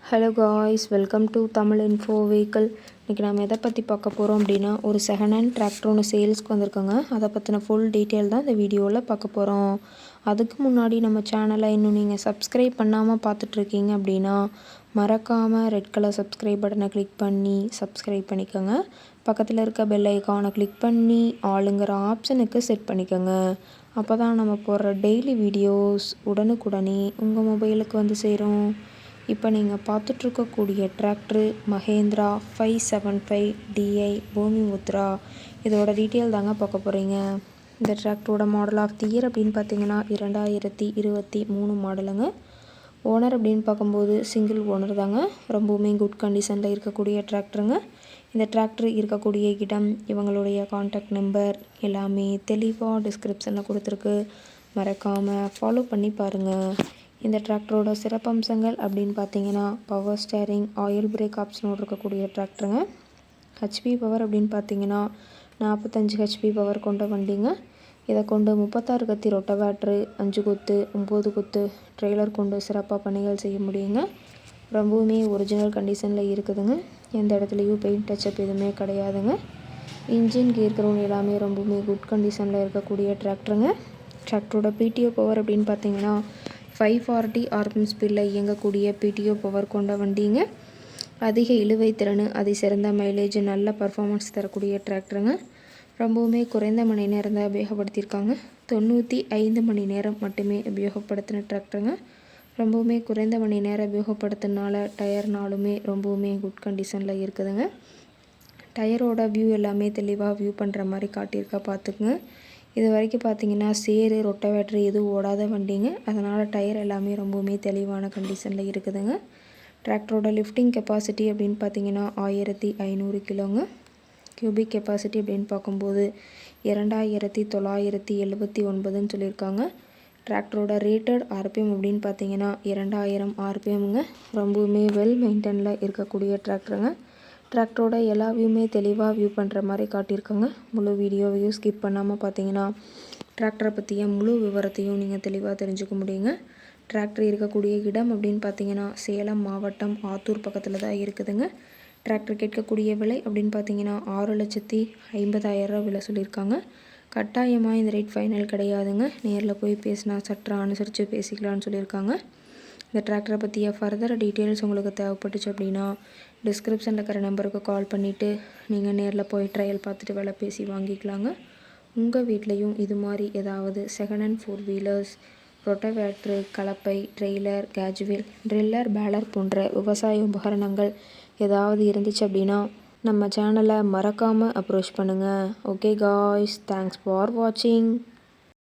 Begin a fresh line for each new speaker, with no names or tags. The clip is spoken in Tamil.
Hello guys, welcome to Tamil info vehicle. இன்றைக்கி நம்ம எதை பற்றி பார்க்க போகிறோம் அப்படின்னா, ஒரு செகண்ட் ஹேண்ட் டிராக்டர் ஒன்று சேல்ஸ்க்கு வந்திருக்கோங்க. அதை பற்றின ஃபுல் டீட்டெயில் தான் இந்த வீடியோவில் பார்க்க போகிறோம். அதுக்கு முன்னாடி நம்ம சேனலை இன்னும் நீங்கள் சப்ஸ்கிரைப் பண்ணாமல் பார்த்துட்ருக்கீங்க அப்படின்னா, மறக்காமல் ரெட் கலர் சப்ஸ்கிரைப் பட்டனை கிளிக் பண்ணி சப்ஸ்கிரைப் பண்ணிக்கோங்க. பக்கத்தில் இருக்க பெல் ஐக்கானை கிளிக் பண்ணி ஆளுங்கிற ஆப்ஷனுக்கு செட் பண்ணிக்கோங்க. அப்போ தான் நம்ம போடுற டெய்லி வீடியோஸ் உடனுக்குடனே உங்கள் மொபைலுக்கு வந்து சேரும். இப்போ நீங்கள் பார்த்துட்ருக்கக்கூடிய டிராக்டரு மஹேந்திரா 575 டிஐ பூமிபுத்ரா. இதோட டீட்டெயில் தாங்க பார்க்க போகிறீங்க. இந்த டிராக்டரோட மாடல் ஆஃப் தி இயர் அப்படின்னு பார்த்தீங்கன்னா 2023 மாடலுங்க. ஓனர் அப்படின்னு பார்க்கும்போது சிங்கிள் ஓனர் தாங்க. ரொம்பவுமே குட் கண்டிஷனில் இருக்கக்கூடிய டிராக்டருங்க. இந்த டிராக்டர் இருக்கக்கூடிய இடம், இவங்களுடைய கான்டாக்ட் நம்பர் எல்லாமே தெளிவாக டிஸ்கிரிப்ஷனில் கொடுத்துருக்கு. மறக்காமல் ஃபாலோ பண்ணி பாருங்கள். இந்த டிராக்டரோட சிறப்பம்சங்கள் அப்படின்னு பார்த்தீங்கன்னா, பவர் ஸ்டேரிங், ஆயில் பிரேக் ஆப்ஷனோடு இருக்கக்கூடிய டிராக்டருங்க. ஹெச்பி பவர் அப்படின்னு பார்த்தீங்கன்னா 45 ஹெச்பி பவர் கொண்ட வண்டிங்க. இதை கொண்டு 36 கத்தி ரொட்டவேட்ரு, 5 கொத்து, 9 கொத்து ட்ரெய்லர் கொண்டு சிறப்பாக பணிகள் செய்ய முடியுங்க. ரொம்பவுமே ஒரிஜினல் கண்டிஷனில் இருக்குதுங்க. எந்த இடத்துலையும் பெயிண்ட் டச்சப் எதுவுமே கிடையாதுங்க. இன்ஜின் கியர் கிரவுண்ட் எல்லாமே ரொம்பவுமே குட் கண்டிஷனில் இருக்கக்கூடிய டிராக்டருங்க. டிராக்டரோட பிடிஓ பவர் அப்படின்னு பார்த்தீங்கன்னா 540 RPM ஸ்பீடில் இயங்கக்கூடிய பிடிஓ பவர் கொண்ட வண்டிங்க. அதிக இழுவை திறன், சிறந்த மைலேஜ், நல்ல பர்ஃபார்மன்ஸ் தரக்கூடிய டிராக்டருங்க. ரொம்பவுமே குறைந்த மணி நேரம் தான் உபயோகப்படுத்தியிருக்காங்க. 95 மணி நேரம் மட்டுமே உபயோகப்படுத்தின டிராக்டருங்க. ரொம்பவுமே குறைந்த மணி நேரம் உபயோகப்படுத்தினால டயர்னாலுமே ரொம்பவுமே குட் கண்டிஷனில் இருக்குதுங்க. டயரோட வியூ எல்லாமே தெளிவாக வியூ பண்ணுற மாதிரி காட்டியிருக்கா பார்த்துக்குங்க. இது வரைக்கும் பார்த்தீங்கன்னா சேரு, ரொட்டவேட்ரு எதுவும் ஓடாத வண்டிங்க. அதனால் டயர் எல்லாமே ரொம்பவுமே தெளிவான கண்டிஷனில் இருக்குதுங்க. டிராக்டரோட லிஃப்டிங் கெப்பாசிட்டி அப்படின்னு பார்த்தீங்கன்னா 1500 கிலோங்க. கியூபிக் கெப்பாசிட்டி அப்படின்னு பார்க்கும்போது 2979ன்னு சொல்லியிருக்காங்க. டிராக்டரோட ரேட்டட் ஆர்பிஎம் அப்படின்னு பார்த்தீங்கன்னா 2000 ஆர்பிஎம்ங்க. ரொம்பவுமே வெல் மெயின்டெனில் இருக்கக்கூடிய டிராக்டருங்க. டிராக்டரோட எல்லா வியூமே தெளிவாக வியூ பண்ணுற மாதிரி காட்டியிருக்காங்க. முழு வீடியோவையும் ஸ்கிப் பண்ணாமல் பார்த்தீங்கன்னா டிராக்டரை பற்றிய முழு விவரத்தையும் நீங்கள் தெளிவாக தெரிஞ்சுக்க முடியுங்க. டிராக்டர் இருக்கக்கூடிய இடம் அப்படின்னு பார்த்தீங்கன்னா சேலம் மாவட்டம் ஆத்தூர் பக்கத்தில் தான் இருக்குதுங்க. டிராக்டர் கேட்கக்கூடிய விலை அப்படின்னு பார்த்தீங்கன்னா 6,50,000 விலை சொல்லியிருக்காங்க. கட்டாயமாக இந்த ரேட் ஃபைனல் கிடையாதுங்க. நேரில் போய் பேசினா சற்று அனுசரித்து பேசிக்கலான்னு சொல்லியிருக்காங்க. இந்த டிராக்டரை பற்றிய ஃபர்தர் டீட்டெயில்ஸ் உங்களுக்கு தேவைப்பட்டுச்சு அப்படின்னா டிஸ்கிரிப்ஷனில் இருக்கிற நம்பருக்கு கால் பண்ணிவிட்டு நீங்கள் நேரில் போய் ட்ரையல் பார்த்துட்டு விலை பேசி வாங்கிக்கலாங்க. உங்கள் வீட்லேயும் இது மாதிரி ஏதாவது செகண்ட் ஹேண்ட் 4 வீலர்ஸ், ரொட்டவேட்ரு, கலப்பை, ட்ரெய்லர், கேஜுவல், ட்ரில்லர், பேலர் போன்ற விவசாய உபகரணங்கள் ஏதாவது இருந்துச்சு அப்படின்னா நம்ம சேனலை மறக்காமல் அப்ரோச் பண்ணுங்கள். ஓகே காய்ஸ், தேங்க்ஸ் ஃபார் வாட்சிங்.